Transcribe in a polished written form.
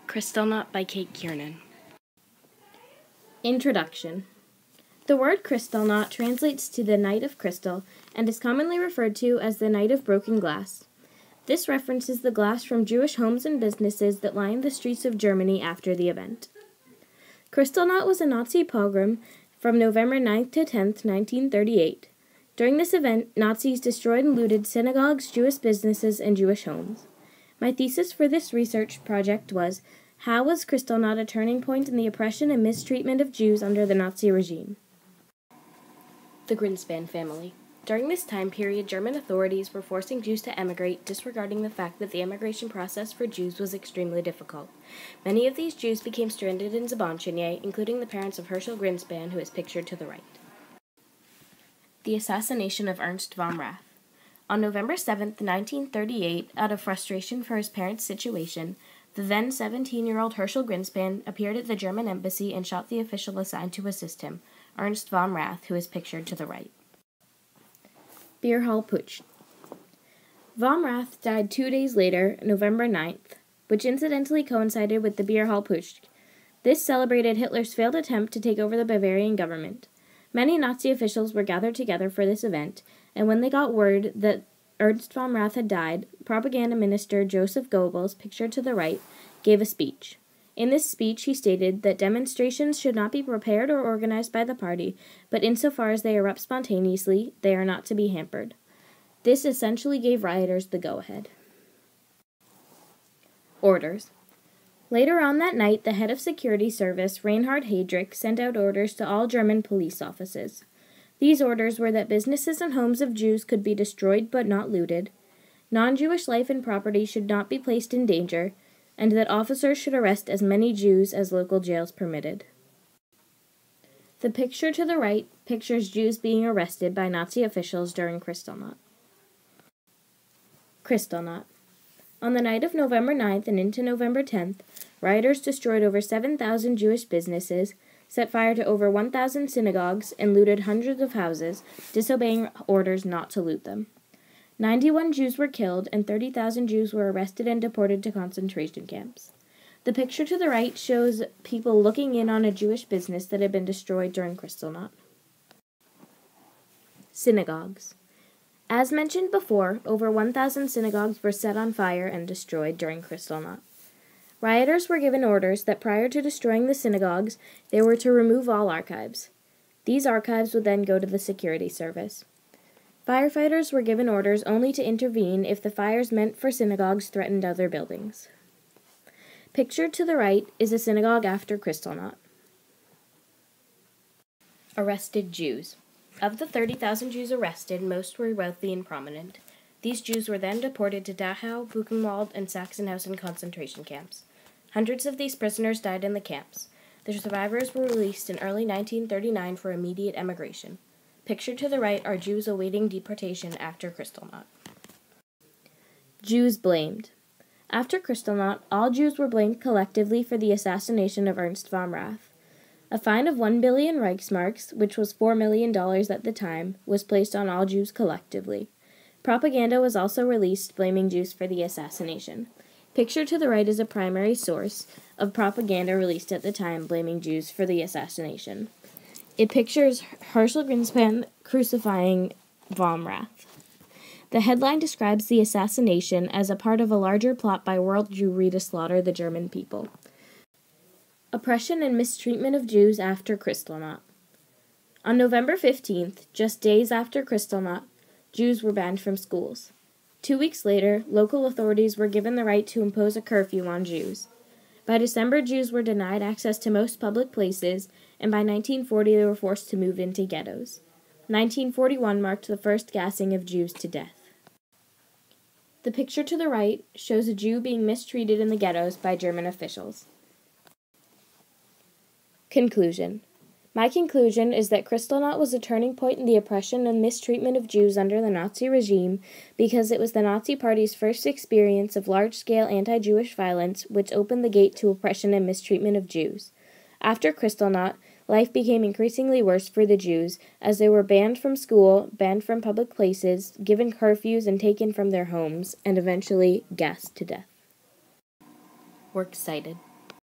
Kristallnacht by Kate Kiernan. Introduction. The word Kristallnacht translates to the Night of Crystal and is commonly referred to as the Night of Broken Glass. This references the glass from Jewish homes and businesses that lined the streets of Germany after the event. Kristallnacht was a Nazi pogrom from November 9th to 10th, 1938. During this event, Nazis destroyed and looted synagogues, Jewish businesses, and Jewish homes. My thesis for this research project was, how was Kristallnacht a turning point in the oppression and mistreatment of Jews under the Nazi regime? The Greenspan family. During this time period, German authorities were forcing Jews to emigrate, disregarding the fact that the emigration process for Jews was extremely difficult. Many of these Jews became stranded in Zabanchenie, including the parents of Herschel Greenspan, who is pictured to the right. The assassination of Ernst von Rath. On November 7, 1938, out of frustration for his parents' situation, the then 17-year-old Herschel Greenspan appeared at the German embassy and shot the official assigned to assist him, Ernst von Rath, who is pictured to the right. Beer Hall Putsch. Von Rath died 2 days later, November 9th, which incidentally coincided with the Beer Hall Putsch. This celebrated Hitler's failed attempt to take over the Bavarian government. Many Nazi officials were gathered together for this event, and when they got word that Ernst von Rath had died, propaganda minister Joseph Goebbels, pictured to the right, gave a speech. In this speech, he stated that demonstrations should not be prepared or organized by the party, but insofar as they erupt spontaneously, they are not to be hampered. This essentially gave rioters the go-ahead. Orders. Later on that night, the head of security service, Reinhard Heydrich, sent out orders to all German police offices. These orders were that businesses and homes of Jews could be destroyed but not looted, non-Jewish life and property should not be placed in danger, and that officers should arrest as many Jews as local jails permitted. The picture to the right pictures Jews being arrested by Nazi officials during Kristallnacht. Kristallnacht. On the night of November 9th and into November 10th, rioters destroyed over 7,000 Jewish businesses, set fire to over 1,000 synagogues, and looted hundreds of houses, disobeying orders not to loot them. 91 Jews were killed, and 30,000 Jews were arrested and deported to concentration camps. The picture to the right shows people looking in on a Jewish business that had been destroyed during Kristallnacht. Synagogues. As mentioned before, over 1,000 synagogues were set on fire and destroyed during Kristallnacht. Rioters were given orders that prior to destroying the synagogues, they were to remove all archives. These archives would then go to the security service. Firefighters were given orders only to intervene if the fires meant for synagogues threatened other buildings. Pictured to the right is a synagogue after Kristallnacht. Arrested Jews. Of the 30,000 Jews arrested, most were wealthy and prominent. These Jews were then deported to Dachau, Buchenwald, and Sachsenhausen concentration camps. Hundreds of these prisoners died in the camps. The survivors were released in early 1939 for immediate emigration. Pictured to the right are Jews awaiting deportation after Kristallnacht. Jews blamed. After Kristallnacht, all Jews were blamed collectively for the assassination of Ernst von Rath. A fine of 1 billion Reichsmarks, which was $4 million at the time, was placed on all Jews collectively. Propaganda was also released blaming Jews for the assassination. Pictured to the right is a primary source of propaganda released at the time blaming Jews for the assassination. It pictures Herschel Greenspan crucifying von Rath. The headline describes the assassination as a part of a larger plot by world Jewry to slaughter the German people. Oppression and mistreatment of Jews after Kristallnacht. On November 15th, just days after Kristallnacht, Jews were banned from schools. 2 weeks later, local authorities were given the right to impose a curfew on Jews. By December, Jews were denied access to most public places, and by 1940 they were forced to move into ghettos. 1941 marked the first gassing of Jews to death. The picture to the right shows a Jew being mistreated in the ghettos by German officials. Conclusion. My conclusion is that Kristallnacht was a turning point in the oppression and mistreatment of Jews under the Nazi regime because it was the Nazi Party's first experience of large-scale anti-Jewish violence which opened the gate to oppression and mistreatment of Jews. After Kristallnacht, life became increasingly worse for the Jews as they were banned from school, banned from public places, given curfews and taken from their homes, and eventually gassed to death. Works cited.